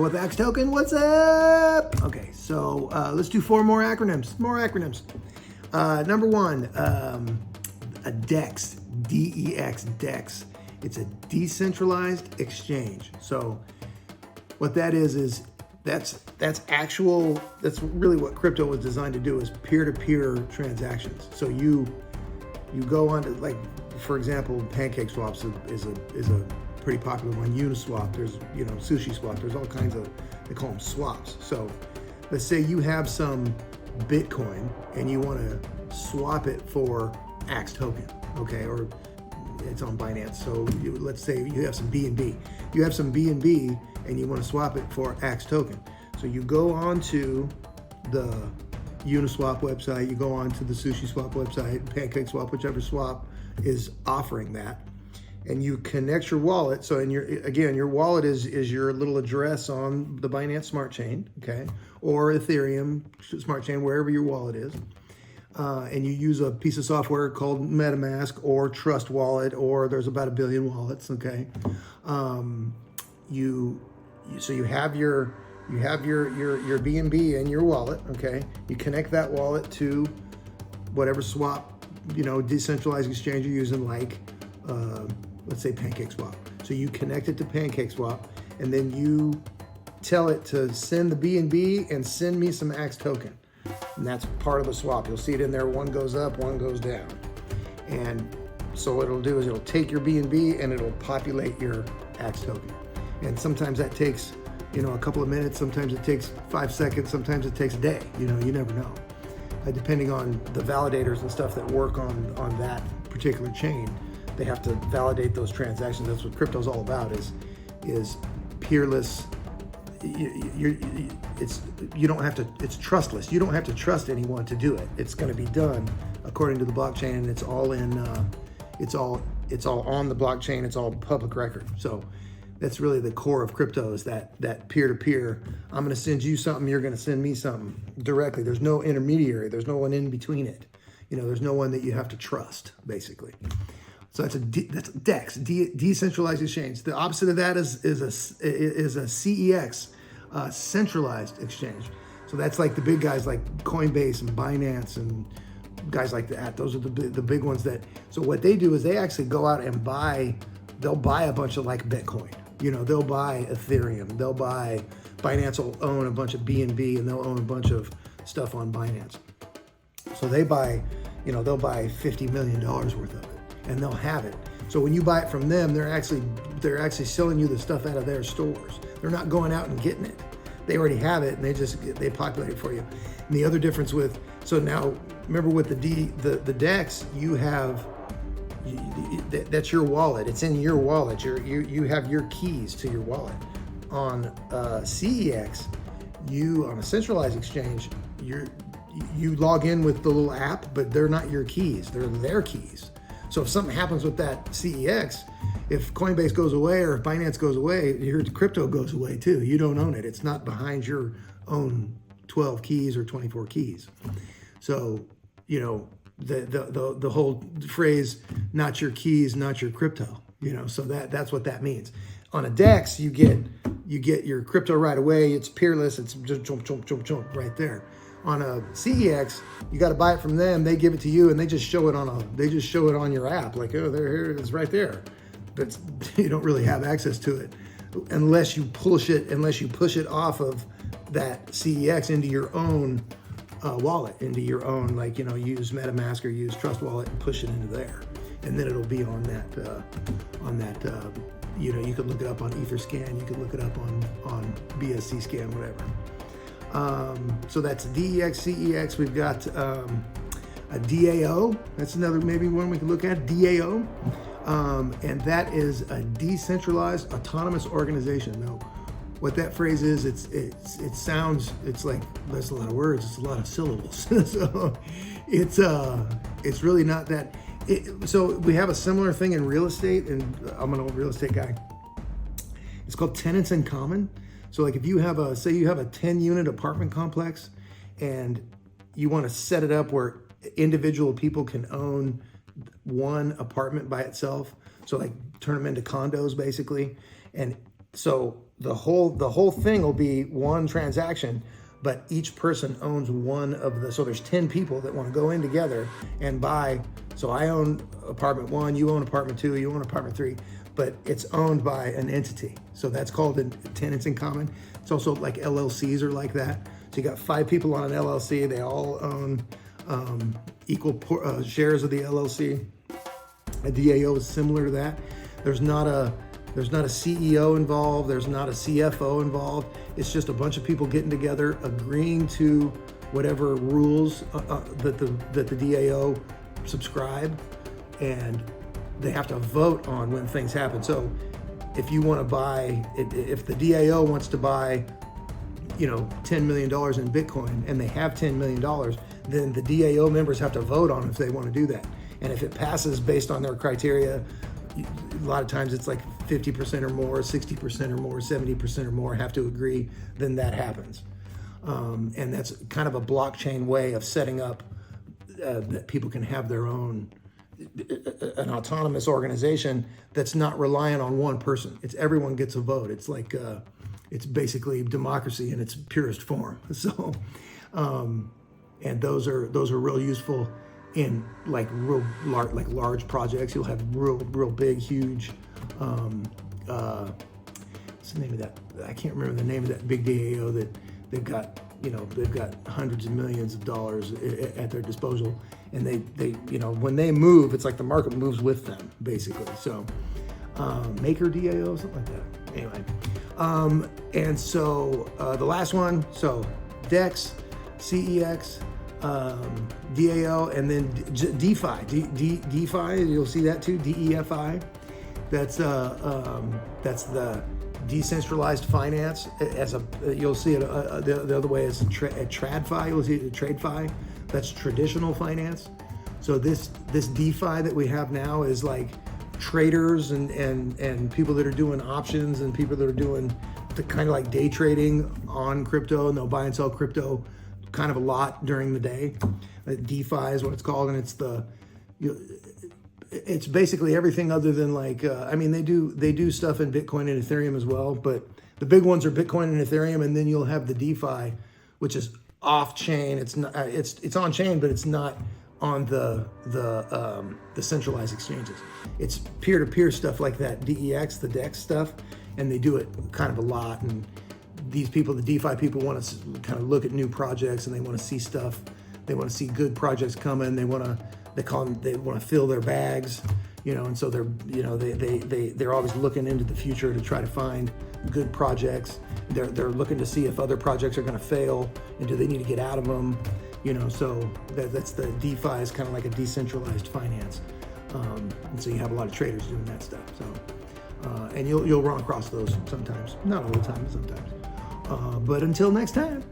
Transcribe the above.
with Axe Token. What's up? Okay, so let's do four more acronyms. Number one, a DEX, D-E-X, DEX. It's a decentralized exchange. So what that is that's really what crypto was designed to do, is peer-to-peer transactions. So you go on to, like, for example, PancakeSwap is a pretty popular one. Uniswap, there's SushiSwap, there's all kinds of, they call them swaps. So let's say you have some Bitcoin and you want to swap it for Axe Token, okay, or it's on Binance. So let's say you have some BNB. You have some BNB and you want to swap it for Axe Token. So you go on to the Uniswap website, you go on to the SushiSwap website, PancakeSwap, whichever swap is offering that, and you connect your wallet. So your wallet is your little address on the Binance Smart Chain, okay, or Ethereum Smart Chain, wherever your wallet is. And you use a piece of software called MetaMask or Trust Wallet, or there's about 1 billion wallets, okay. So you have your BNB in your wallet, okay. You connect that wallet to whatever swap, decentralized exchange you're using, like let's say PancakeSwap. So you connect it to PancakeSwap, and then you tell it to send the BNB and send me some Axe Token. And that's part of the swap. You'll see it in there. One goes up, one goes down. And so what it'll do is it'll take your BNB and it'll populate your Axe Token. And sometimes that takes, a couple of minutes. Sometimes it takes 5 seconds. Sometimes it takes a day. You never know. Depending on the validators and stuff that work on that particular chain, they have to validate those transactions. That's what crypto's all about, is peerless. It's trustless. You don't have to trust anyone to do it. It's going to be done according to the blockchain, and it's all on the blockchain. It's all public record. So that's really the core of crypto, is that peer-to-peer. I'm going to send you something, you're going to send me something directly. There's no intermediary. There's no one in between it. There's no one that you have to trust, basically. So that's DEX, decentralized exchange. The opposite of that is a CEX, centralized exchange. So that's like the big guys like Coinbase and Binance and guys like that. Those are the big ones that. So what they do is they actually go out and they'll buy a bunch of, like, Bitcoin. They'll buy Ethereum. Binance will own a bunch of BNB, and they'll own a bunch of stuff on Binance. So they'll buy $50 million worth of it, and they'll have it. So when you buy it from them, they're actually selling you the stuff out of their stores. They're not going out and getting it. They already have it, and they populate it for you. And the other difference so now remember with the DEX, that's your wallet. It's in your wallet. You have your keys to your wallet. On CEX, on a centralized exchange, you log in with the little app, but they're not your keys. They're their keys. So if something happens with that CEX, if Coinbase goes away or if Binance goes away, your crypto goes away too. You don't own it. It's not behind your own 12 keys or 24 keys. So, the whole phrase, not your keys, not your crypto, so that's what that means. On a DEX, you get your crypto right away. It's peerless. It's just jump right there. On a CEX, you got to buy it from them. They give it to you, and they just show it on your app. Like, oh, here it is right there. But you don't really have access to it unless you push it off of that CEX into your own wallet, into your own, like, use MetaMask or use Trust Wallet and push it into there, and then it'll be on that. You could look it up on Etherscan. You could look it up on BSC Scan, whatever. So that's DEX, CEX. We've got a DAO. That's another maybe one we can look at. DAO, and that is a decentralized autonomous organization. Now, what that phrase is, it's like there's a lot of words. It's a lot of syllables. So it's really not that. So we have a similar thing in real estate, and I'm an old real estate guy. It's called tenants in common. So like if you have a 10-unit apartment complex and you want to set it up where individual people can own one apartment by itself, so like turn them into condos basically, and So the whole thing will be one transaction, but each person owns one of the. So there's 10 people that want to go in together and buy. So I own apartment 1, you own apartment 2, you own apartment 3, but it's owned by an entity. So that's called tenants in common. It's also like LLCs are like that. So you got 5 people on an LLC. They all own equal shares of the LLC. A DAO is similar to that. There's not a CEO involved. There's not a CFO involved. It's just a bunch of people getting together, agreeing to whatever rules that the DAO subscribe, and they have to vote on when things happen. So if you want to buy, if the DAO wants to buy, $10 million in Bitcoin, and they have $10 million, then the DAO members have to vote on if they want to do that. And if it passes based on their criteria, a lot of times it's like 50% or more, 60% or more, 70% or more have to agree, then that happens. And that's kind of a blockchain way of setting up that people can have their own, an autonomous organization that's not reliant on one person. It's everyone gets a vote. It's like, it's basically democracy in its purest form. So, and those are real useful in like large projects. You'll have real big, huge, what's the name of that? I can't remember the name of that big DAO that they've got hundreds of millions of dollars at their disposal. And they when they move, it's like the market moves with them, basically. So Maker DAO, something like that. Anyway, and so the last one, so DEX, CEX, DAO, and then DeFi. DeFi, you'll see that too. DEFI. That's the decentralized finance. You'll see it the other way is TradFi. You'll see TradeFi. That's traditional finance. So this DeFi that we have now is like traders and people that are doing options and people that are doing the kind of like day trading on crypto, and they'll buy and sell crypto kind of a lot during the day. DeFi is what it's called, and it's basically everything other than like they do stuff in Bitcoin and Ethereum as well, but the big ones are Bitcoin and Ethereum, and then you'll have the DeFi, which is off chain. It's not it's on chain, but it's not on the centralized exchanges. It's peer-to-peer stuff like that, DEX, the DEX stuff, and they do it kind of a lot. And these people, the DeFi people, want to kind of look at new projects, and they want to see stuff. They want to see good projects coming. They want to fill their bags, and so they're always looking into the future to try to find good projects. They're looking to see if other projects are going to fail, and do they need to get out of them. So that's the DeFi is kind of like a decentralized finance, and so you have a lot of traders doing that stuff. So, and you'll run across those sometimes, not all the time, but sometimes. But until next time.